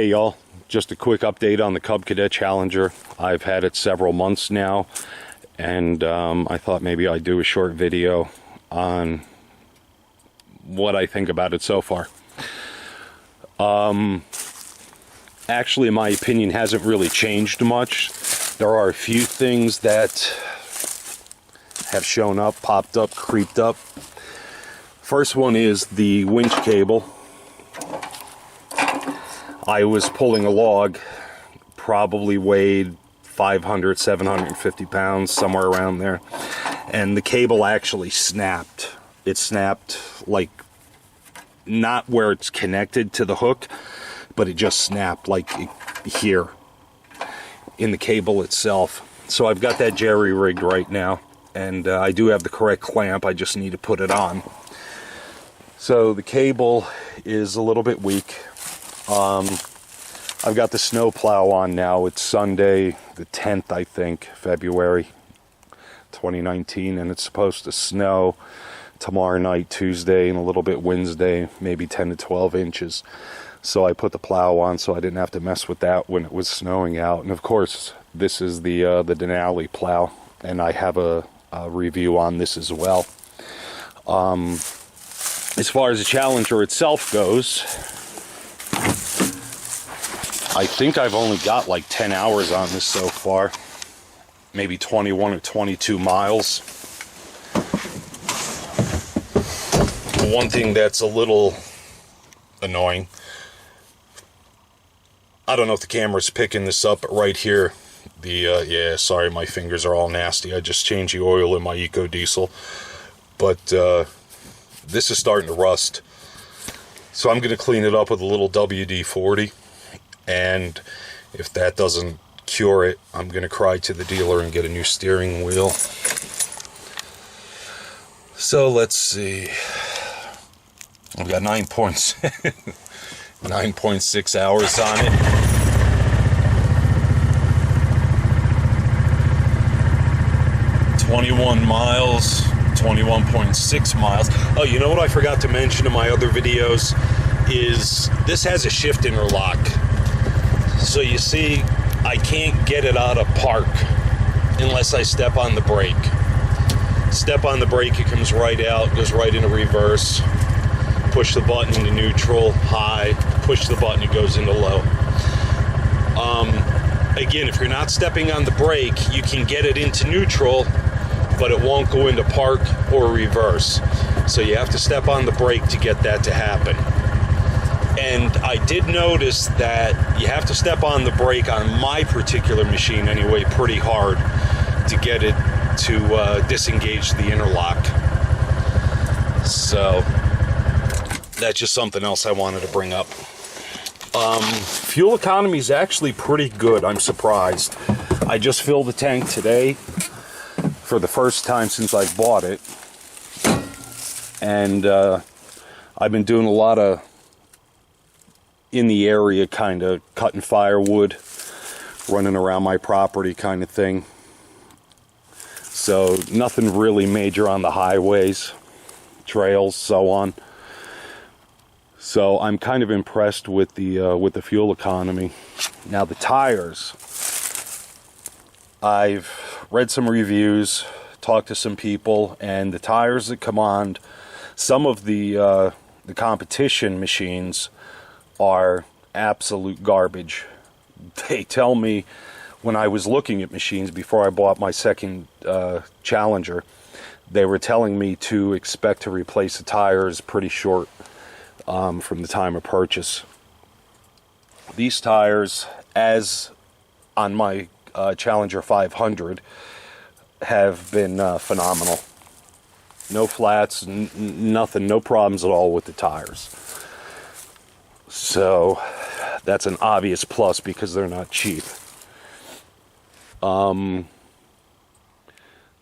Hey y'all, just a quick update on the Cub Cadet Challenger. I've had it several months now, and I thought maybe I'd do a short video on what I think about it so far. Actually, my opinion hasn't really changed much. There are a few things that have shown up, popped up, creeped up. First one is the winch cable. I was pulling a log, probably weighed 500, 750 pounds, somewhere around there. And the cable actually snapped. It snapped, like, not where it's connected to the hook, but it just snapped, like, here in the cable itself. So I've got that jerry-rigged right now, and I do have the correct clamp. I just need to put it on. So the cable is a little bit weak. I've got the snow plow on now. It's Sunday the 10th, I think, February 2019, and it's supposed to snow tomorrow night, Tuesday, and a little bit Wednesday, maybe 10 to 12 inches. So I put the plow on so I didn't have to mess with that when it was snowing out. And of course, this is the Denali plow, and I have a review on this as well. As far as the Challenger itself goes, I think I've only got like 10 hours on this so far. Maybe 21 or 22 miles. One thing that's a little annoying, I don't know if the camera's picking this up, but right here, yeah, sorry, my fingers are all nasty. I just changed the oil in my Eco Diesel. But this is starting to rust. So I'm going to clean it up with a little WD-40. And if that doesn't cure it, I'm going to cry to the dealer and get a new steering wheel. So let's see. I've got 9.6 hours on it. .21 miles, 21.6 miles. Oh, you know what I forgot to mention in my other videos is this has a shift interlock. So you see, I can't get it out of park unless I step on the brake. Step on the brake, it comes right out, goes right into reverse. Push the button into neutral, high. Push the button, it goes into low. Again, if you're not stepping on the brake, you can get it into neutral, but it won't go into park or reverse. So you have to step on the brake to get that to happen. And I did notice that you have to step on the brake on my particular machine anyway pretty hard to get it to disengage the interlock. So that's just something else I wanted to bring up. Fuel economy is actually pretty good. I'm surprised. I just filled the tank today for the first time since I bought it. And I've been doing a lot of in the area, kind of cutting firewood, running around my property kind of thing. So nothing really major on the highways, trails, so on. So I'm kind of impressed with the fuel economy. Now the tires, I've read some reviews, talked to some people, and the tires that come on some of the competition machines are absolute garbage. They tell me, when I was looking at machines before I bought my second Challenger, they were telling me to expect to replace the tires pretty short from the time of purchase. These tires, as on my Challenger 500, have been phenomenal. No flats, nothing, no problems at all with the tires. So that's an obvious plus because they're not cheap. There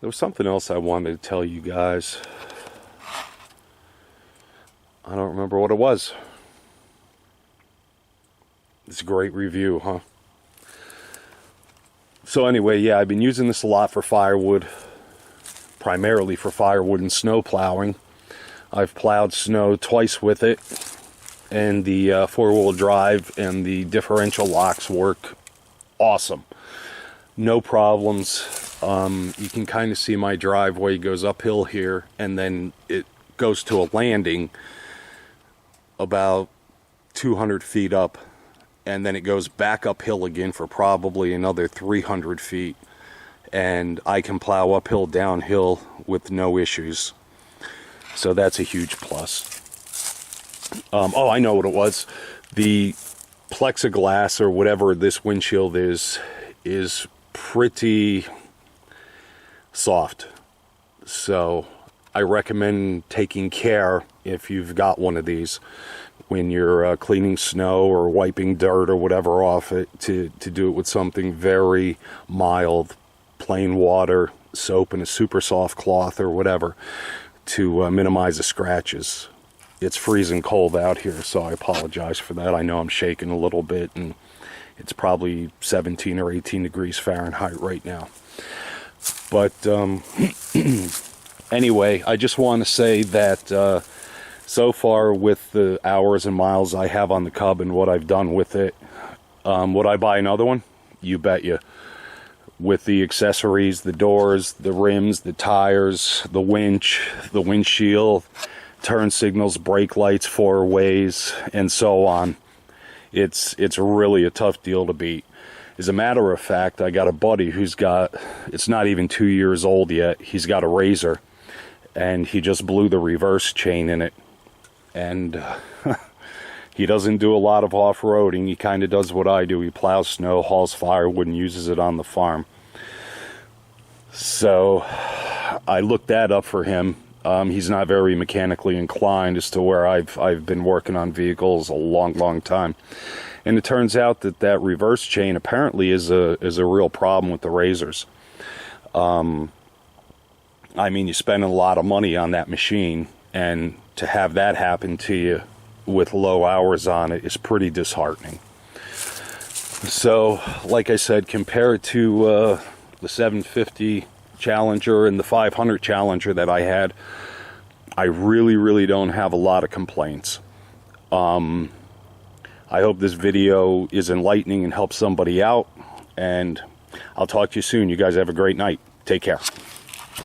was something else I wanted to tell you guys. I don't remember what it was. It's a great review, huh? So anyway, yeah, I've been using this a lot for firewood, primarily for firewood and snow plowing. I've plowed snow twice with it. and the four-wheel drive and the differential locks work awesome. No problems. You can kind of see my driveway goes uphill here, and then it goes to a landing about 200 feet up, and then it goes back uphill again for probably another 300 feet, and I can plow uphill, downhill with no issues. So that's a huge plus. Oh, I know what it was. The plexiglass or whatever this windshield is pretty soft. So I recommend taking care, if you've got one of these, when you're cleaning snow or wiping dirt or whatever off it, to do it with something very mild, plain water, soap, and a super soft cloth or whatever to minimize the scratches. It's freezing cold out here, so I apologize for that. I know I'm shaking a little bit, and it's probably 17 or 18 degrees Fahrenheit right now. But anyway, I just want to say that so far, with the hours and miles I have on the Cub and what I've done with it, would I buy another one? You bet you. With the accessories, the doors, the rims, the tires, the winch, the windshield, turn signals, brake lights, four ways, and so on. It's really a tough deal to beat. As a matter of fact, I got a buddy who's got, it's not even 2 years old yet, he's got a Razor, and he just blew the reverse chain in it. And he doesn't do a lot of off-roading. He kind of does what I do. He plows snow, hauls firewood, and uses it on the farm. So I looked that up for him. He's not very mechanically inclined, as to where I've been working on vehicles a long time. And it turns out that reverse chain apparently is a real problem with the Razors. I mean, you spend a lot of money on that machine, and to have that happen to you with low hours on it is pretty disheartening. So, like I said, compared to the 750 Challenger and the 500 Challenger that I had, I really don't have a lot of complaints. I hope this video is enlightening and helps somebody out, and I'll talk to you soon. You guys have a great night. Take care.